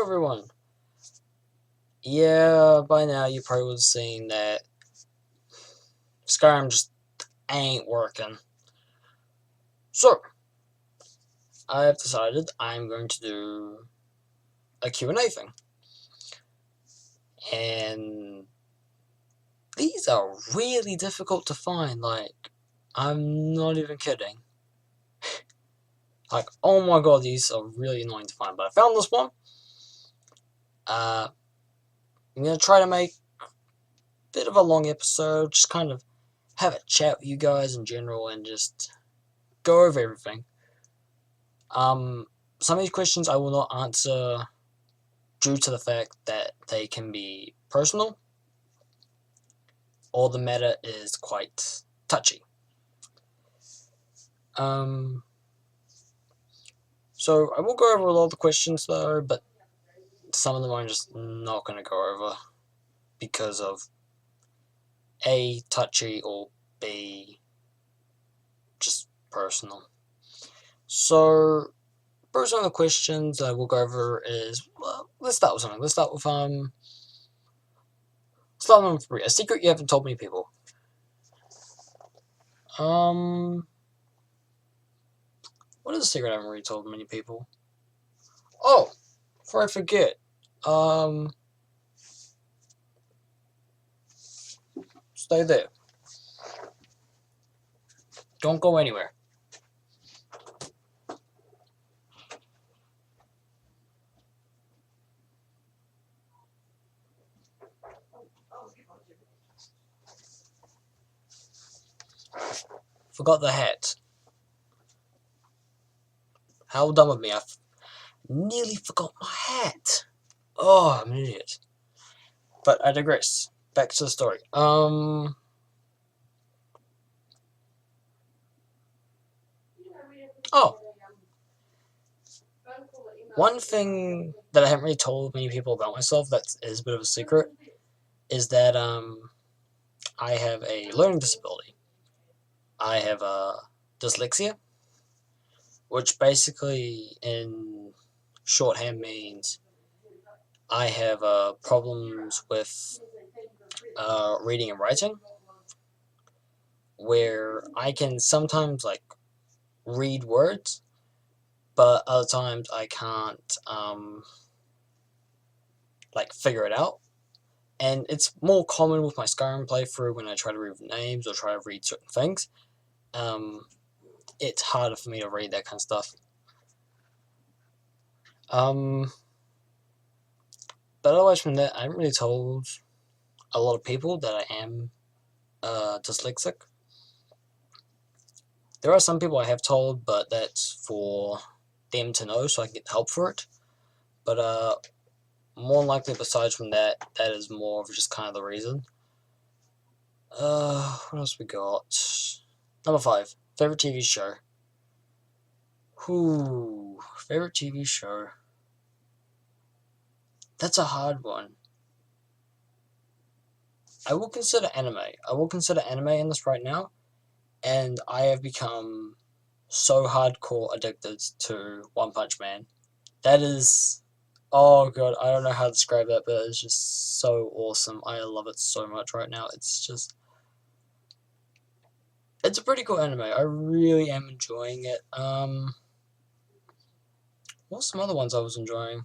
everyone. Yeah, by now you probably would have seen that Skyrim just ain't working. So, I've decided I'm going to do a Q&A thing. And these are really difficult to find, I'm not even kidding. Oh my god, these are really annoying to find, but I found this one. I'm going to try to make a bit of a long episode, just kind of have a chat with you guys in general and just go over everything. Some of these questions I will not answer due to the fact that they can be personal or the matter is quite touchy. So I will go over a lot of the questions though, but some of them I'm just not going to go over because of A, touchy, or B, just personal. So first one of the questions I will go over is, well, let's start with something. Let's start with number 3. A secret you haven't told many people. What is a secret I haven't really told many people? Oh, before I forget, stay there. Don't go anywhere. Forgot the hat. How dumb of me. I nearly forgot my hat. Oh, I'm an idiot. But I digress. Back to the story. Oh, one thing that I haven't really told many people about myself that is a bit of a secret is that I have a learning disability. I have dyslexia, which basically in shorthand means I have problems with reading and writing, where I can sometimes read words, but other times I can't figure it out. And it's more common with my Skyrim playthrough when I try to read names or try to read certain things. It's harder for me to read that kind of stuff. But otherwise from that, I haven't really told a lot of people that I am dyslexic. There are some people I have told, but that's for them to know so I can get help for it. But more likely, besides from that, that is more of just kind of the reason. What else we got? Number 5, favorite TV show. Favorite TV show. That's a hard one. I will consider anime. I will consider anime in this right now, and I have become so hardcore addicted to One Punch Man. That is, oh god, I don't know how to describe that, but it's just so awesome. I love it so much right now. It's a pretty cool anime. I really am enjoying it. What's some other ones I was enjoying?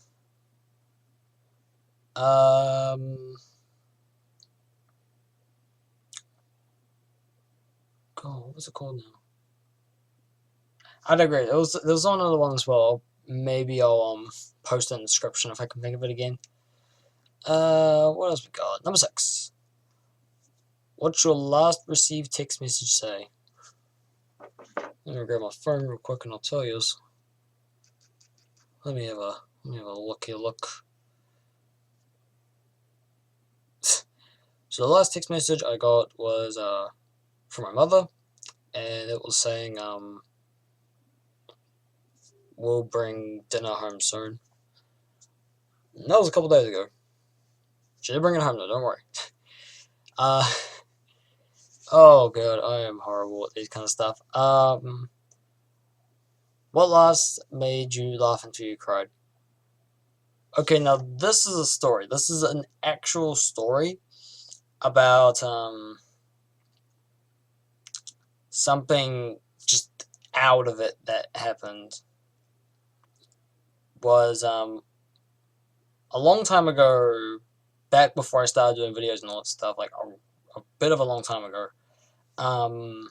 God, what was it called now? I digress. There was another one as well. Maybe I'll post it in the description if I can think of it again. What else we got? Number 6. What's your last received text message say? Let me grab my phone real quick and I'll tell you. Let me have a look. So the last text message I got was from my mother, and it was saying we'll bring dinner home soon. And that was a couple days ago. She did bring it home though, don't worry. Oh god, I am horrible at these kind of stuff. What last made you laugh until you cried? Okay, now this is a story. This is an actual story about something just out of it that happened. Was a long time ago, back before I started doing videos and all that stuff, like a bit of a long time ago. Um,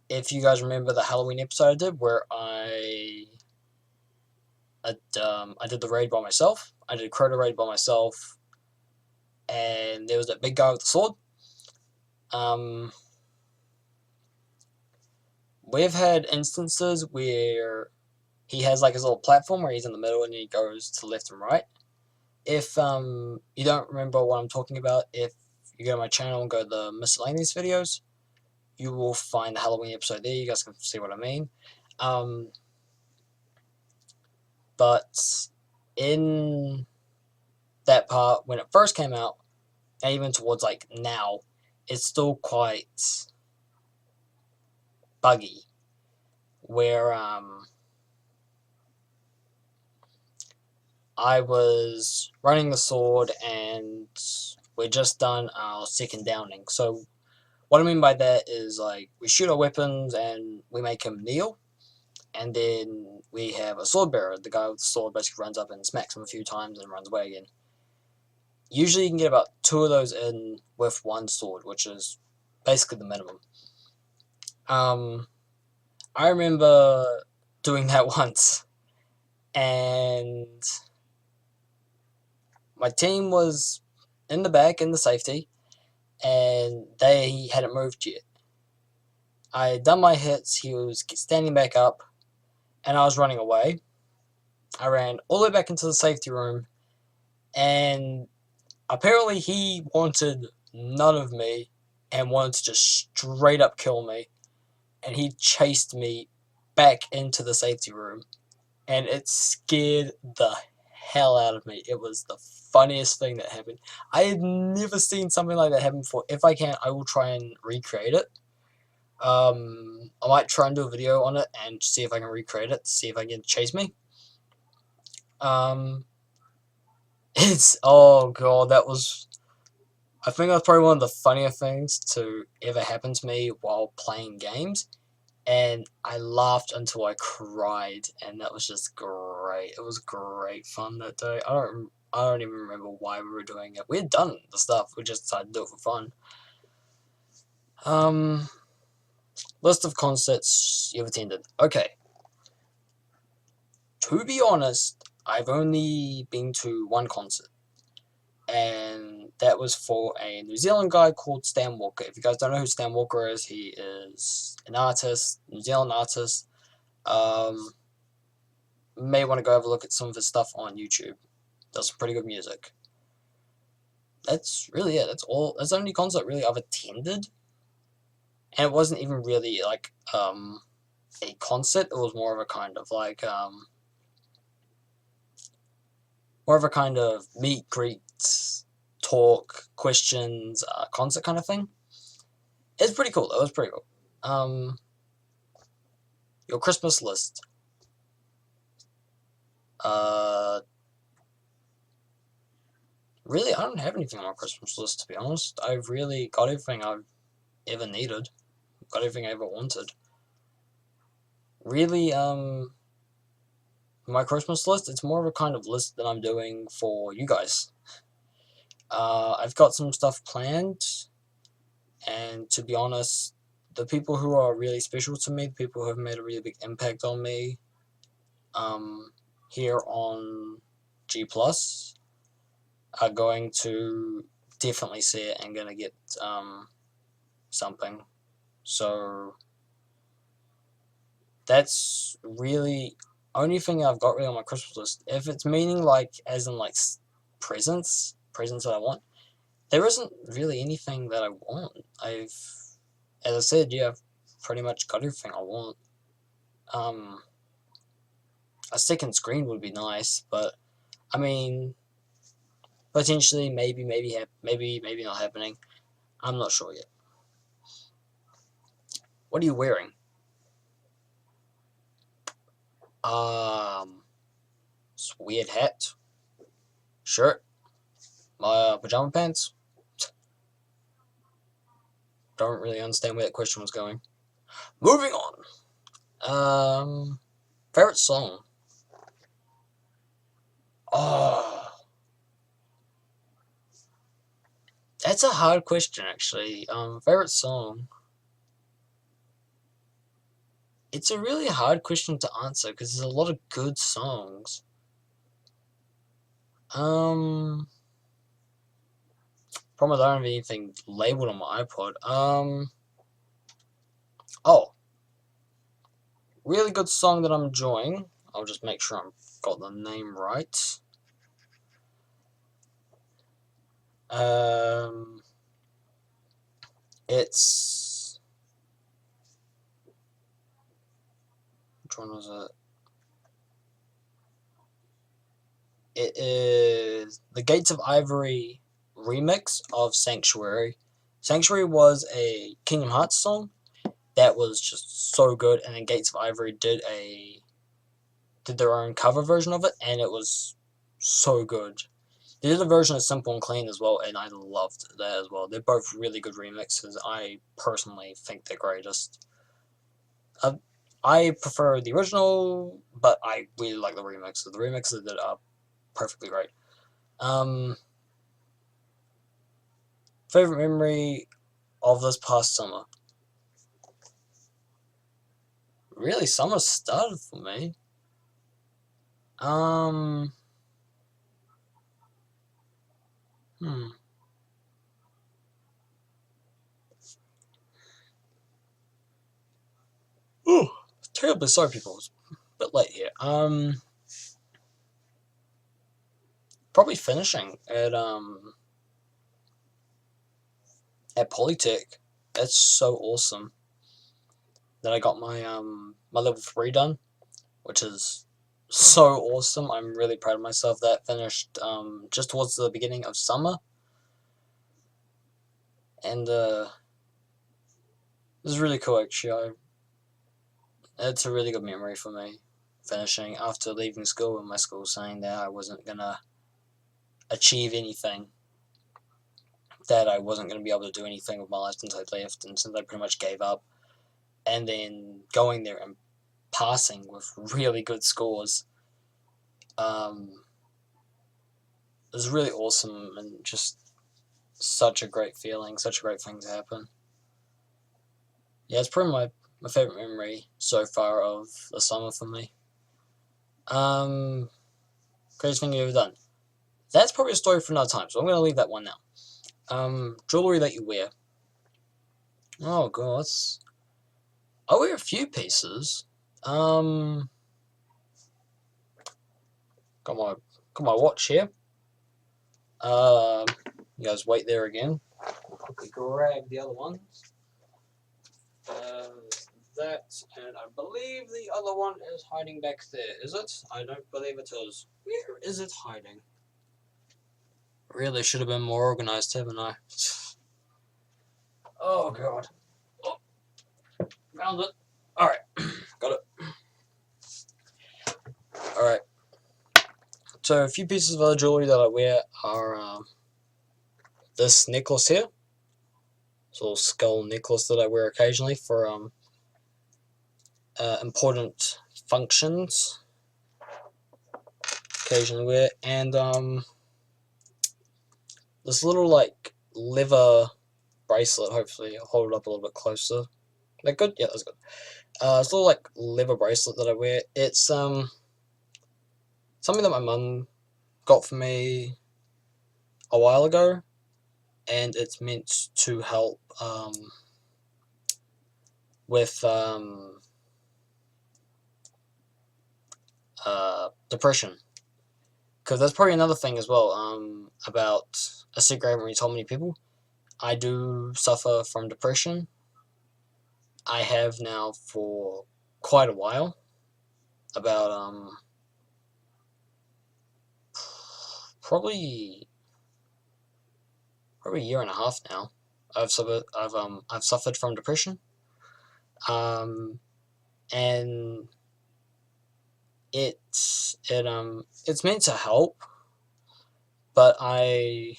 if you guys remember the Halloween episode I did, where I did the raid by myself. I did a Crota raid by myself, and there was that big guy with the sword. Um, we've had instances where he has like his little platform where he's in the middle and he goes to left and right. If you don't remember what I'm talking about, if you go to my channel and go to the miscellaneous videos, you will find the Halloween episode there. You guys can see what I mean. But in that part, when it first came out, and even towards like now, it's still quite buggy. Where I was running the sword and we're just done our second downing. So what I mean by that is like we shoot our weapons and we make him kneel, and then we have a sword bearer. The guy with the sword basically runs up and smacks him a few times and runs away again. Usually you can get about 2 of those in with one sword, which is basically the minimum. I remember doing that once, and my team was in the back in the safety, and they hadn't moved yet. I had done my hits, he was standing back up, and I was running away. I ran all the way back into the safety room, and apparently he wanted none of me and wanted to just straight up kill me. And he chased me back into the safety room, and it scared the hell out of me. It was the funniest thing that happened. I had never seen something like that happen before. If I can, I will try and recreate it. I might try and do a video on it and see if I can recreate it, see if I can chase me. It's, oh god, that was, I think that's probably one of the funnier things to ever happen to me while playing games. And I laughed until I cried, and that was just great. It was great fun that day. I don't even remember why we were doing it. We had done the stuff. We just decided to do it for fun. List of concerts you've attended. Okay. To be honest, I've only been to one concert, and that was for a New Zealand guy called Stan Walker. If you guys don't know who Stan Walker is, he is an artist, New Zealand artist. May want to go have a look at some of his stuff on YouTube. Does some pretty good music. That's really it. That's all. That's the only concert really I've attended, and it wasn't even really like a concert. It was more of a kind of like more of a kind of meet greet, talk, questions, concert kind of thing. It's pretty cool. It was pretty cool. Your Christmas list. Really, I don't have anything on my Christmas list, to be honest. I've really got everything I've ever needed. Got everything I ever wanted. Really, my Christmas list, it's more of a kind of list that I'm doing for you guys. I've got some stuff planned, and to be honest, the people who are really special to me, the people who have made a really big impact on me, here on G Plus, are going to definitely see it and gonna get something. So that's really only thing I've got really on my Christmas list. If it's meaning like as in like presents that I want, there isn't really anything that I want. As I said, yeah, I've pretty much got everything I want. A second screen would be nice, but I mean, potentially, maybe not happening. I'm not sure yet. What are you wearing? This weird hat, shirt, my pajama pants. Don't really understand where that question was going. Moving on. Favorite song. Oh, that's a hard question actually. Favorite song. It's a really hard question to answer because there's a lot of good songs. Probably don't have anything labeled on my iPod. Oh, really good song that I'm enjoying. I'll just make sure I've got the name right. It's which one was it? It is the Gates of Ivory remix of Sanctuary. Sanctuary was a Kingdom Hearts song that was just so good, and then Gates of Ivory did their own cover version of it, and it was so good. They did a version of Simple and Clean as well, and I loved that as well. They're both really good remixes. I personally think they're greatest. I prefer the original, but I really like the remixes. The remixes that are perfectly great. Favorite memory of this past summer? Really, summer started for me. Hmm. Ooh, terribly sorry, people. It's a bit late here. Probably finishing at Polytech. That's so awesome that I got my level 3 done, which is so awesome. I'm really proud of myself. That finished just towards the beginning of summer, and this is really cool actually. It's a really good memory for me, finishing after leaving school and my school saying that I wasn't gonna achieve anything, that I wasn't gonna be able to do anything with my life since I left and since I pretty much gave up, and then going there and passing with really good scores. It was really awesome and just such a great feeling, such a great thing to happen. Yeah, it's probably my favorite memory so far of the summer for me. Craziest thing you've ever done. That's probably a story for another time, so I'm gonna leave that one now. Jewelry that you wear. Oh god, I wear a few pieces. Got my watch here. You guys wait there again. I'll quickly grab the other ones. That, and I believe the other one is hiding back there. Is it? I don't believe it is. Where is it hiding? Really should have been more organized, haven't I? Oh god. Oh, found it. Alright, got it. Alright. So a few pieces of other jewelry that I wear are this necklace here. This little skull necklace that I wear occasionally for important functions. Occasionally wear, and this little like leather bracelet. Hopefully, I'll hold it up a little bit closer. That good? Yeah, that's good. It's a little like leather bracelet that I wear. It's something that my mum got for me a while ago, and it's meant to help with depression. Because that's probably another thing as well. About a secret I haven't really told many people. I do suffer from depression. I have now for quite a while. About probably a year and a half now. I've suffered from depression. And it's meant to help, but I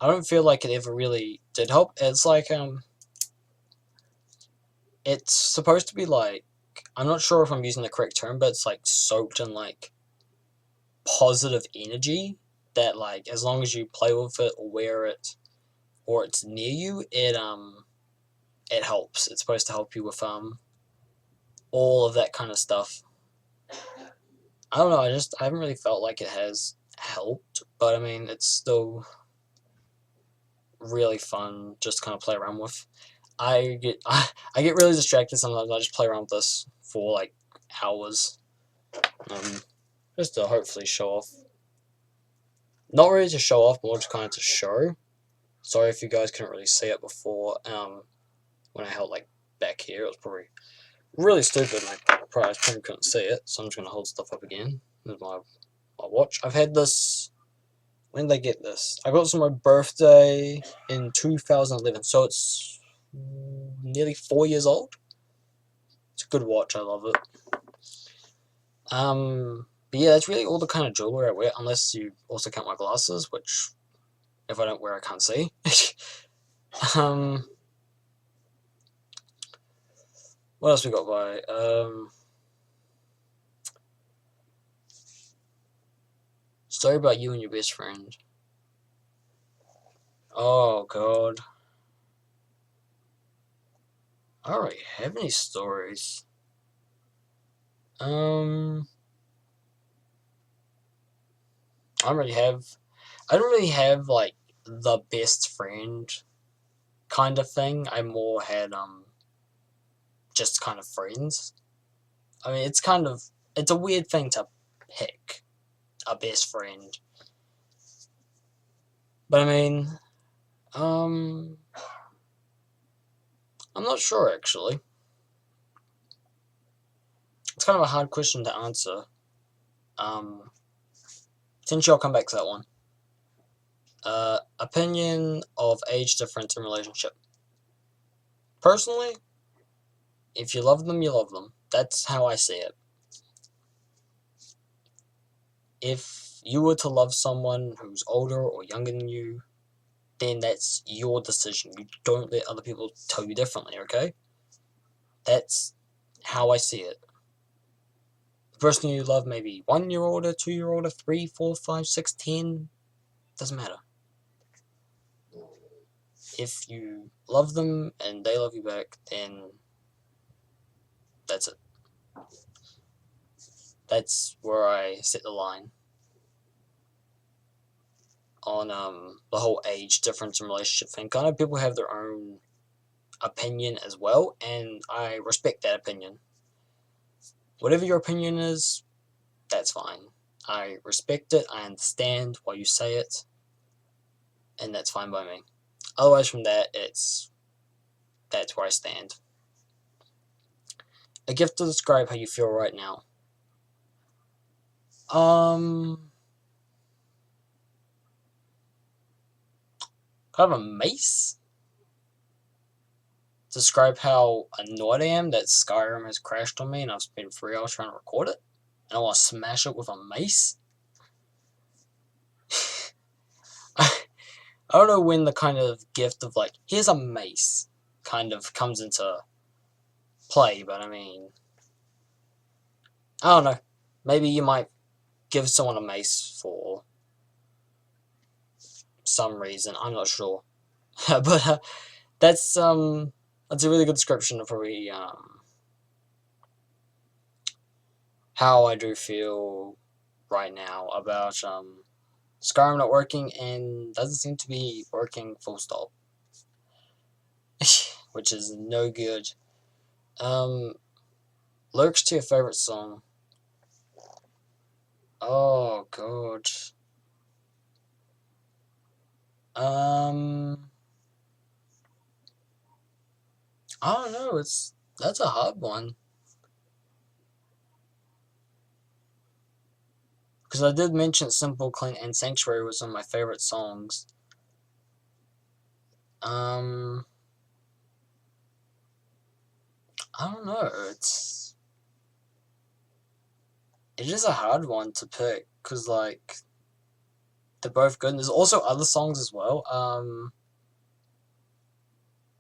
don't feel like it ever really did help. It's like it's supposed to be like, I'm not sure if I'm using the correct term, but it's like soaked in like positive energy that, like, as long as you play with it or wear it or it's near you, it helps. It's supposed to help you with all of that kind of stuff. I don't know. I haven't really felt like it has helped, but I mean, it's still really fun just kind of play around with. I get really distracted sometimes. I just play around with this for like hours, um, just to hopefully show off. Not really to show off, more just kind of to show. Sorry if you guys couldn't really see it before. When I held like back here, it was probably really stupid, and I probably couldn't see it. So I'm just gonna hold stuff up again. There's my watch. I've had this. When did I get this? I got this on my birthday in 2011, so it's nearly 4 years old. It's a good watch. I love it. But yeah, that's really all the kind of jewelry I wear, unless you also count my glasses, which if I don't wear, I can't see. um, what else we got by? Story about you and your best friend. Oh god, I don't really have any stories. Um, I don't really have. I don't really have like the best friend kind of thing. I more had just kind of friends. I mean, it's a weird thing to pick a best friend, but I mean, um, I'm not sure actually. It's kind of a hard question to answer. Um, since y'all come back to that one. Opinion of age difference in relationship. Personally, if you love them, you love them. That's how I see it. If you were to love someone who's older or younger than you, then that's your decision. You don't let other people tell you differently, okay? That's how I see it. The person you love maybe 1 year older, 2 year older, 3, 4, 5, 6, 10, doesn't matter. If you love them and they love you back, then that's it. That's where I set the line on the whole age difference in relationship thing. Kind of people have their own opinion as well, and I respect that opinion. Whatever your opinion is, that's fine. I respect it, I understand why you say it, and that's fine by me. Otherwise from that, that's where I stand. A gift to describe how you feel right now. Um kind of a mace? Describe how annoyed I am that Skyrim has crashed on me and I've spent 3 hours trying to record it, and I want to smash it with a mace. I don't know when the kind of gift of like, here's a mace kind of comes into play, but I mean, I don't know. Maybe you might give someone a mace for some reason. I'm not sure, but that's that's a really good description of probably how I do feel right now about Skyrim not working and doesn't seem to be working full stop, which is no good. Um, Lyrics to your favorite song. Oh god. Um, I don't know. That's a hard one because I did mention Simple, Clean, and Sanctuary was one of my favorite songs. Um, I don't know. it is a hard one to pick because like they're both good. And there's also other songs as well.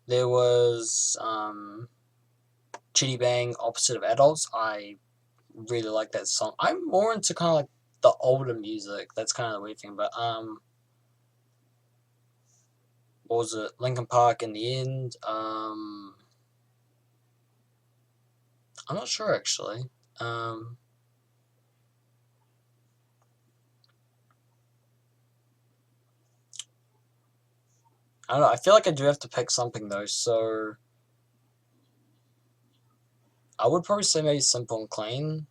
There was Chitty Bang, Opposite of Adults. I really like that song. I'm more into kind of like the older music. That's kind of the weird thing. But what was it? Linkin Park in the end. I'm not sure actually. I don't know. I feel like I do have to pick something though. So I would probably say maybe Simple and Clean.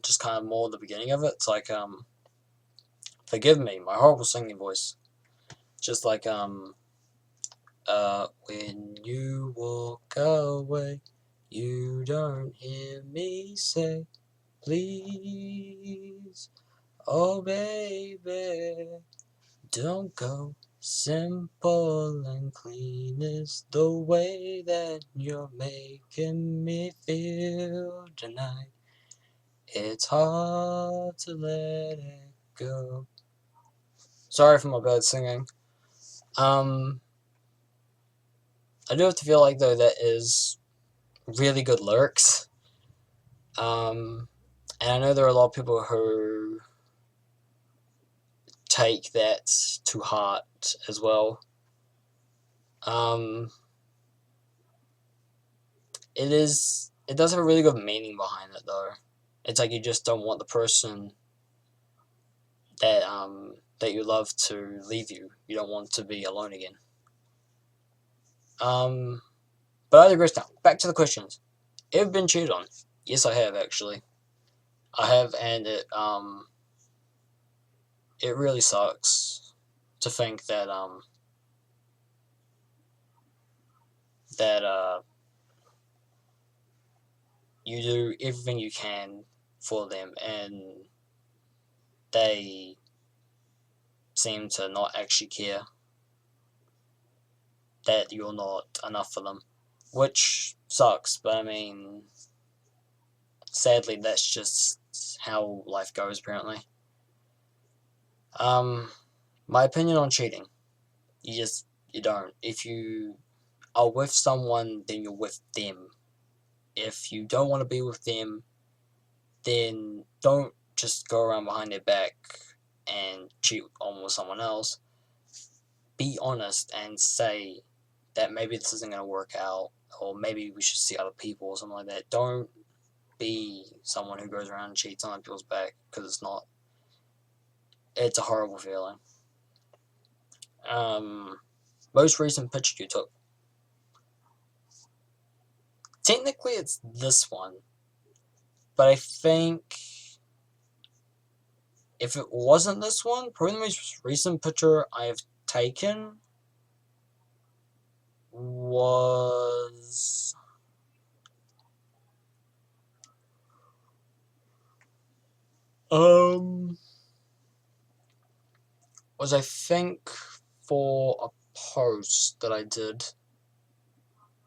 Just kind of more the beginning of it. It's like forgive me, my horrible singing voice. Just like when you walk away, you don't hear me say, please, oh baby, don't go. Simple and clean is the way that you're making me feel tonight. It's hard to let it go. Sorry for my bad singing. Um, I do have to feel like though that is really good lyrics. And I know there are a lot of people who take that to heart as well. Um, it does have a really good meaning behind it though. It's like you just don't want the person that you love to leave you. You don't want to be alone again. Um, but I digress now. Back to the questions. Ever been cheated on? Yes, I have actually. I have, and it really sucks to think that that you do everything you can for them, and they seem to not actually care that you're not enough for them, which sucks. But I mean, sadly, that's just how life goes. Apparently, um, my opinion on cheating: you don't. If you are with someone, then you're with them. If you don't want to be with them, then don't just go around behind their back and cheat on with someone else. Be honest and say that maybe this isn't going to work out, or maybe we should see other people or something like that. Don't be someone who goes around and cheats on other people's back, because it's not. It's a horrible feeling. Um, Most recent picture you took. Technically, it's this one, but I think if it wasn't this one, probably the most recent picture I have taken was um I think for a post that I did.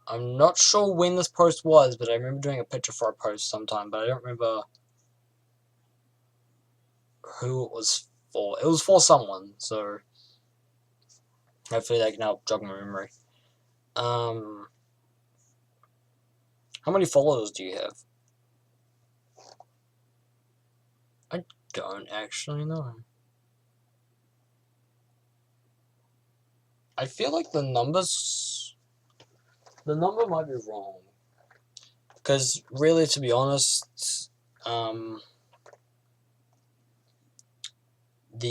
I'm not sure when this post was, but I remember doing a picture for a post sometime, but I don't remember who it was for. It was for someone, so hopefully they can help jog my memory. Um, how many followers do you have? I don't actually know. I feel like the number might be wrong. Because really, to be honest, the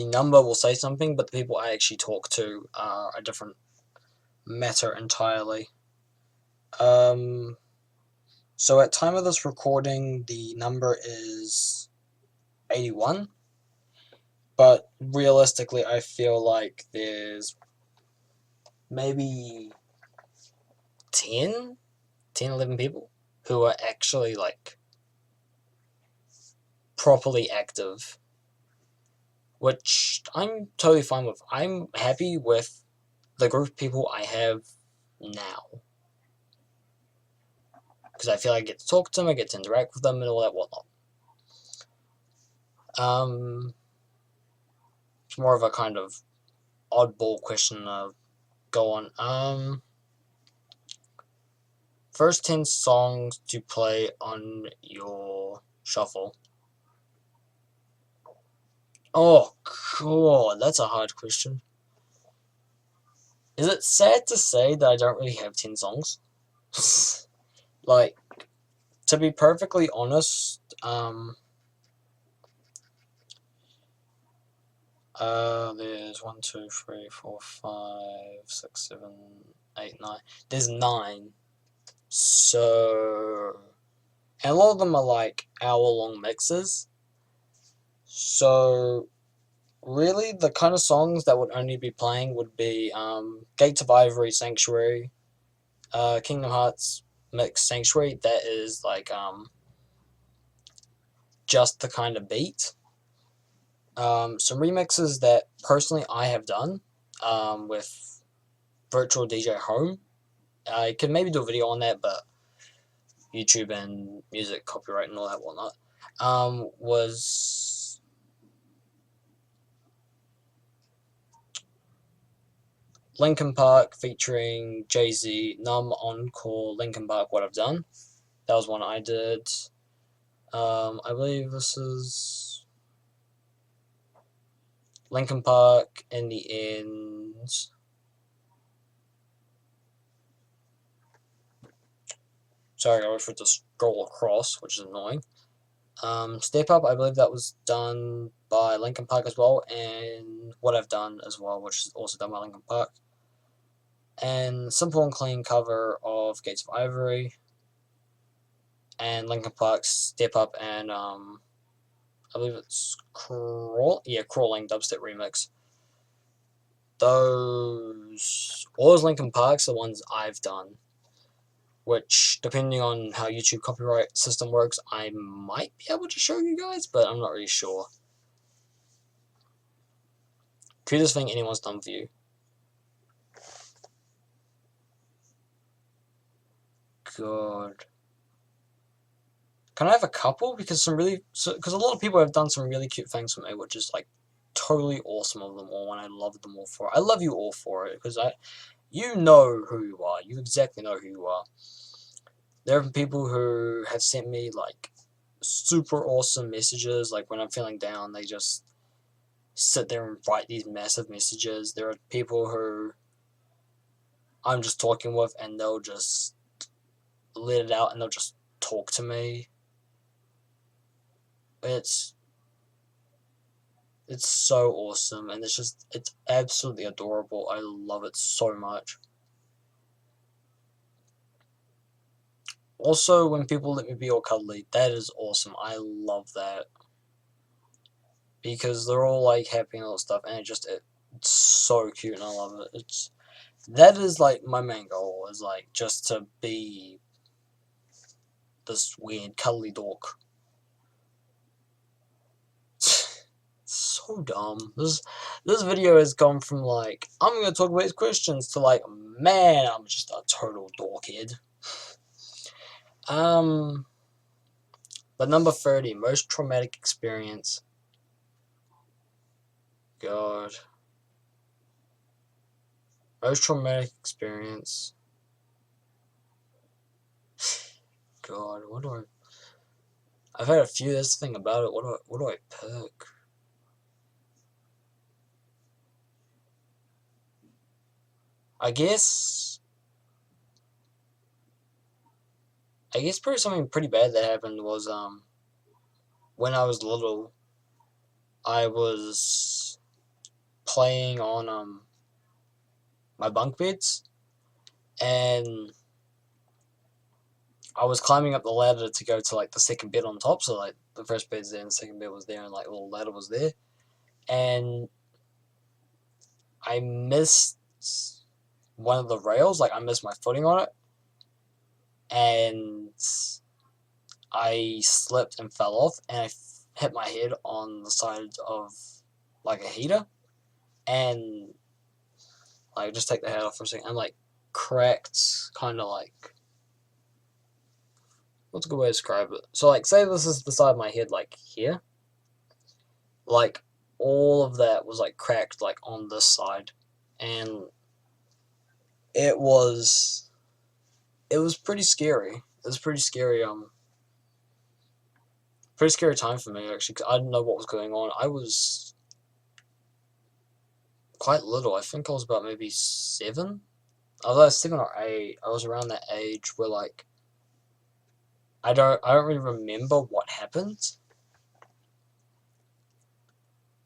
number will say something, but the people I actually talk to are a different matter entirely. So at time of this recording, the number is 81, but realistically, I feel like there's maybe 10, 11 people who are actually like properly active, which I'm totally fine with. I'm happy with the group of people I have now, because I feel like I get to talk to them, I get to interact with them, and all that whatnot. It's more of a kind of oddball question to go on. First 10 songs to play on your shuffle. Oh, cool. That's a hard question. Is it sad to say that I don't really have 10 songs? Like, to be perfectly honest, there's 1, 2, 3, 4, 5, 6, 7, 8, 9. There's 9. So, and a lot of them are like hour-long mixes. So, really, the kind of songs that would only be playing would be Gates of Ivory, Sanctuary, Kingdom Hearts Mix Sanctuary. That is like just the kind of beat. Some remixes that personally I have done with Virtual DJ Home. I could maybe do a video on that, but YouTube and music copyright and all that whatnot. Was Linkin Park featuring Jay-Z, Numb Encore, Linkin Park, What I've Done. That was one I did. I believe this is Linkin Park in the End. Sorry, I always forgot to scroll across, which is annoying. Step Up, I believe that was done by Linkin Park as well, and What I've Done as well, which is also done by Linkin Park. And Simple and Clean cover of Gates of Ivory, and Linkin Park's Step Up, and I believe it's Crawling Dubstep Remix. All those Linkin Parks are the ones I've done, which, depending on how YouTube copyright system works, I might be able to show you guys, but I'm not really sure. Cutest thing anyone's done for you? God. Can I have a couple? Because because a lot of people have done some really cute things for me, which is like totally awesome of them all, and I love them all for it. I love you all for it, because you know who you are. You exactly know who you are. There have been people who have sent me like super awesome messages, like when I'm feeling down, they just sit there and write these massive messages. There are people who I'm just talking with, and they'll just let it out, and they'll just talk to me. It's so awesome, and it's absolutely adorable. I love it so much. Also, when people let me be all cuddly, that is awesome. I love that. Because they're all like happy and all that stuff, and it's so cute, and I love it. That is like my main goal, is like just to be this weird cuddly dork. So dumb. This video has gone from like, I'm gonna talk about questions, to like, man, I'm just a total dorkhead. But number 30, most traumatic experience. God. Most traumatic experience. God, what do I... I've had a few, that's the thing about it. What do I pick? I guess probably something pretty bad that happened was when I was little, I was playing on my bunk beds, and I was climbing up the ladder to go to like the second bed on top. So like the first bed's there and the second bed was there, and like a little ladder was there, and I missed one of the rails. Like I missed my footing on it, and I slipped and fell off, and I hit my head on the side of like a heater, and like just take the head off for a second, and like cracked, kind of like, what's a good way to describe it? So like, say this is the side of my head, like here, like all of that was like cracked like on this side, and it was pretty scary. It was pretty scary time for me actually, because I didn't know what was going on. I was quite little. I think I was about maybe 7. I was like 7 or 8. I was around that age where like I don't really remember what happened.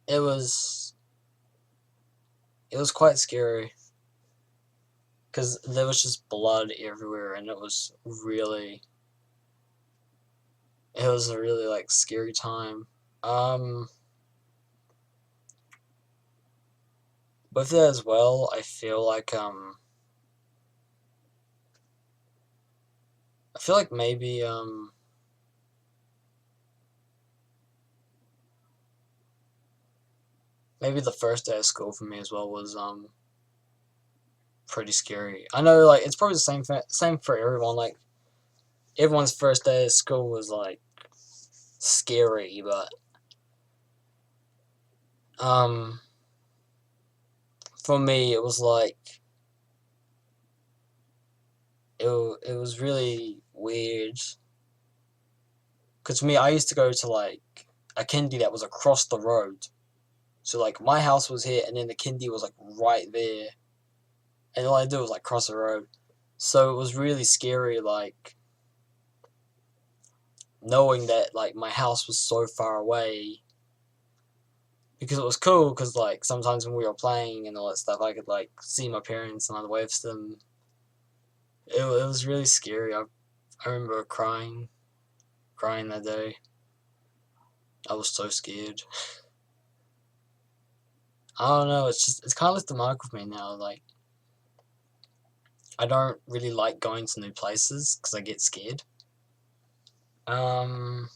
It was quite scary because there was just blood everywhere, and it was a really like scary time. Um, with that as well, I feel like maybe the first day of school for me as well was pretty scary. I know like it's probably the same for everyone. Like everyone's first day of school was like scary, but um for me it was like it was really weird because for me I used to go to like a kindy that was across the road. So like my house was here, and then the kindy was like right there, and all I did was like cross the road. So it was really scary, like knowing that like my house was so far away. Because it was cool, because like sometimes when we were playing and all that stuff, I could like see my parents and I'd wave to them. It was really scary. I remember crying that day. I was so scared. I don't know. It's kind of left a mark with me now. Like I don't really like going to new places because I get scared. Um,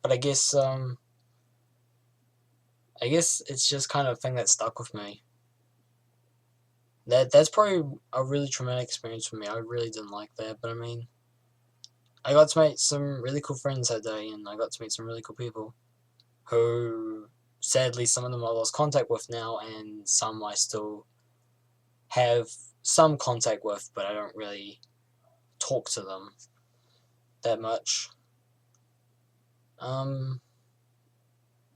but I guess it's just kind of a thing that stuck with me. That's probably a really traumatic experience for me. I really didn't like that, but I mean, I got to meet some really cool friends that day, and I got to meet some really cool people who, sadly, some of them I lost contact with now, and some I still have some contact with, but I don't really talk to them that much. Um,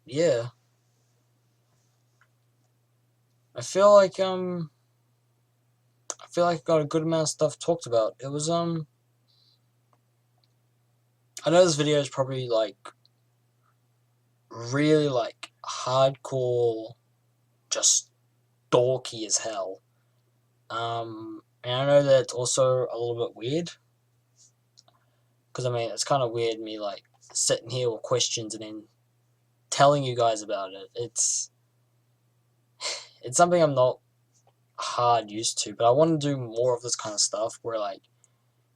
yeah, I feel like I got a good amount of stuff talked about. It was I know this video is probably like really like hardcore, just dorky as hell. And I know that it's also a little bit weird, because I mean it's kind of weird me like sitting here with questions and then telling you guys about it. It's something I'm not hard used to, but I want to do more of this kind of stuff where like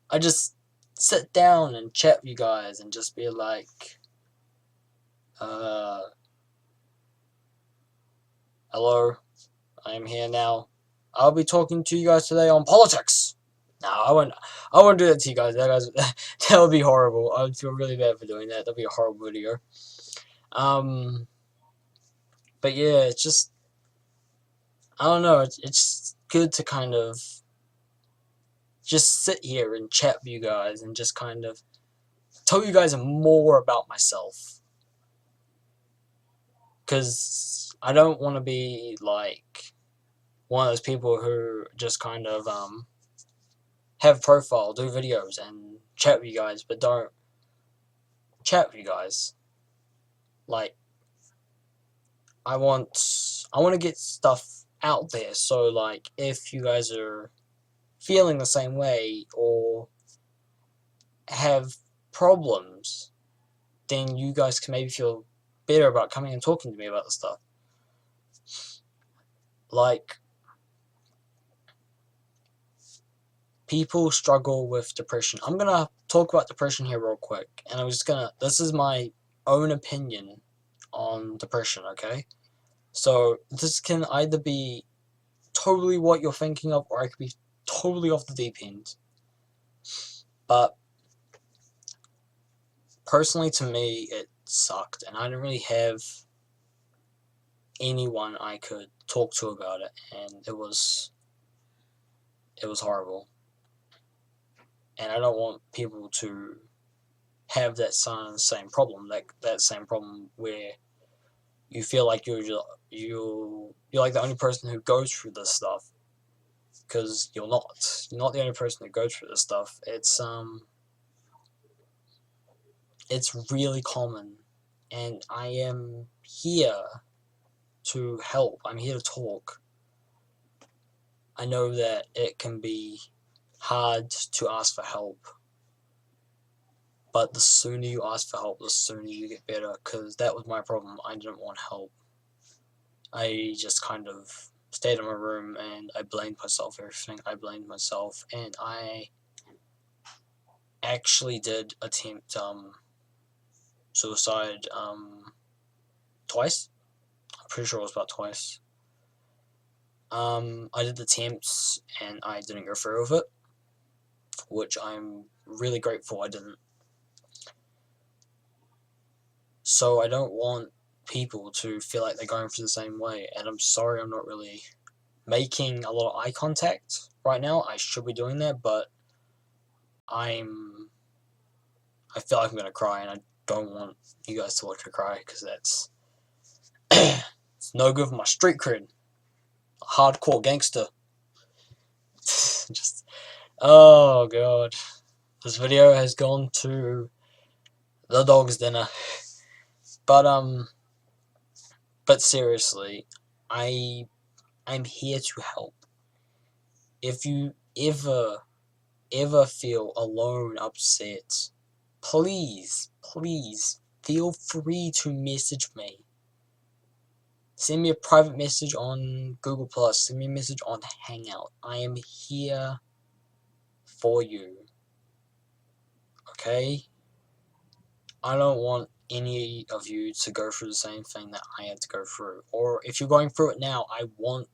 I just sit down and chat with you guys and just be like, uh, hello, I am here now. I'll be talking to you guys today on politics. No, I won't do that to you guys. That would be horrible. I would feel really bad for doing that. That'd be a horrible video. Um, but yeah, it's just I don't know. It's good to kind of just sit here and chat with you guys and just kind of tell you guys more about myself, because I don't want to be like one of those people who just kind of have a profile, do videos, and chat with you guys, but don't chat with you guys. Like I want to get stuff out there, so like if you guys are feeling the same way or have problems, then you guys can maybe feel better about coming and talking to me about the stuff. Like, people struggle with depression. I'm gonna talk about depression here real quick, and this is my own opinion on depression, okay? So, this can either be totally what you're thinking of, or I could be totally off the deep end. But, personally to me, sucked, and I didn't really have anyone I could talk to about it, and it was horrible. And I don't want people to have that same problem, that same problem where you feel like you're like the only person who goes through this stuff, because you're not. You're not the only person who goes through this stuff. It's really common, and I am here to help. I'm here to talk. I know that it can be hard to ask for help, but the sooner you ask for help, the sooner you get better, because that was my problem. I didn't want help. I just kind of stayed in my room and I blamed myself for everything. I blamed myself, and I actually did attempt suicide twice. I'm pretty sure it was about twice. I did attempts and I didn't go through with it, which I'm really grateful I didn't. So I don't want people to feel like they're going through the same way, and I'm sorry I'm not really making a lot of eye contact right now. I should be doing that, but I feel like I'm gonna cry, and I don't want you guys to watch me cry, because that's it's no good for my street cred. Hardcore gangster. Just, oh god, this video has gone to the dog's dinner. But seriously, I'm here to help. If you ever feel alone, upset, please feel free to message me. Send me a private message on Google+, send me a message on Hangout. I am here for you. Okay? I don't want any of you to go through the same thing that I had to go through. Or if you're going through it now, I want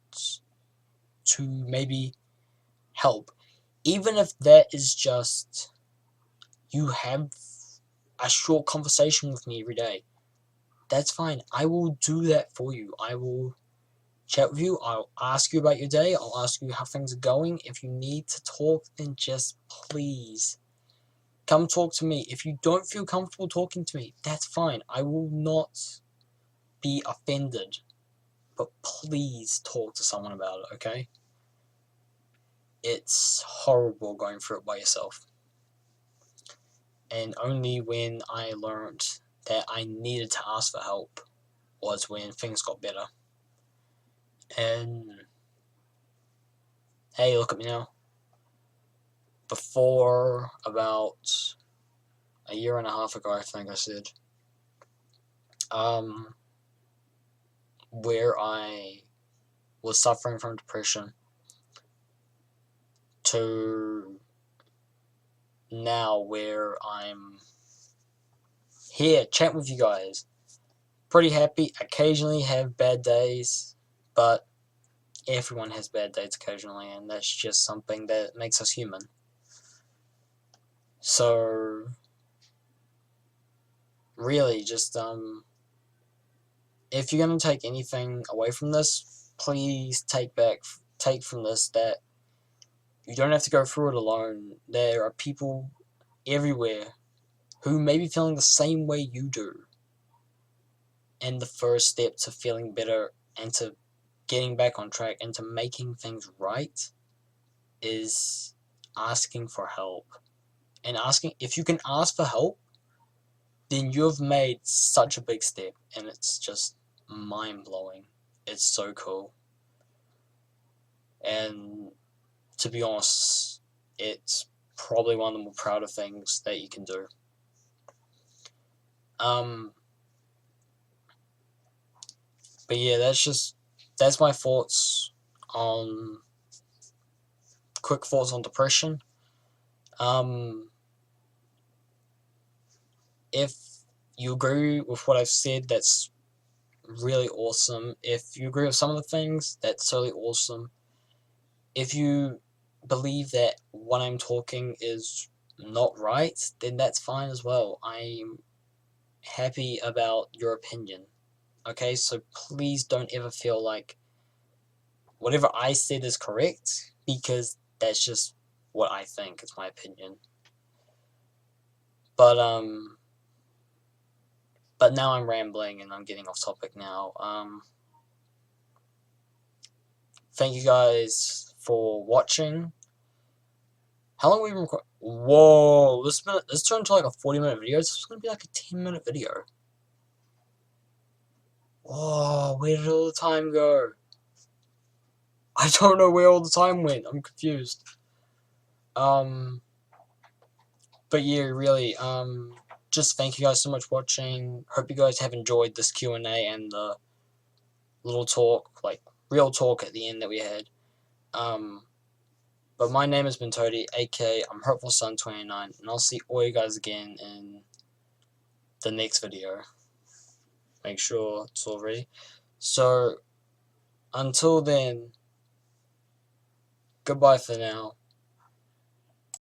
to maybe help. Even if that is just you have a short conversation with me every day. That's fine. I will do that for you. I will chat with you. I'll ask you about your day. I'll ask you how things are going. If you need to talk, then just please come talk to me. If you don't feel comfortable talking to me, that's fine. I will not be offended. But please talk to someone about it, okay? It's horrible going through it by yourself. And only when I learned that I needed to ask for help was when things got better. And hey, look at me now. Before, about a year and a half ago, I think I said, where I was suffering from depression, to now where I'm here chatting with you guys. Pretty happy. Occasionally have bad days, but everyone has bad days occasionally, and that's just something that makes us human. So really, just if you're gonna take anything away from this, please take from this that you don't have to go through it alone. There are people everywhere who may be feeling the same way you do. And the first step to feeling better and to getting back on track and to making things right is asking for help. And asking, if you can ask for help, then you've made such a big step, and it's just mind-blowing. It's so cool. And to be honest, it's probably one of the more prouder things that you can do. But yeah, that's my thoughts on quick thoughts on depression. If you agree with what I've said, that's really awesome. If you agree with some of the things, that's totally awesome. If you believe that what I'm talking is not right, then that's fine as well. I'm happy about your opinion. Okay, so please don't ever feel like whatever I said is correct, because that's just what I think. It's my opinion. But now I'm rambling and I'm getting off topic now. Thank you guys for watching. How long have we been recording? Whoa, this turned into like a 40-minute video. This is gonna be like a 10-minute video. Whoa, where did all the time go? I don't know where all the time went. I'm confused. But yeah, really, just thank you guys so much for watching. Hope you guys have enjoyed this Q&A and the little talk, like real talk at the end that we had. But my name has been Toady, aka I'm Hurtful Son 29, and I'll see all you guys again in the next video. Make sure it's all ready. So, until then, goodbye for now.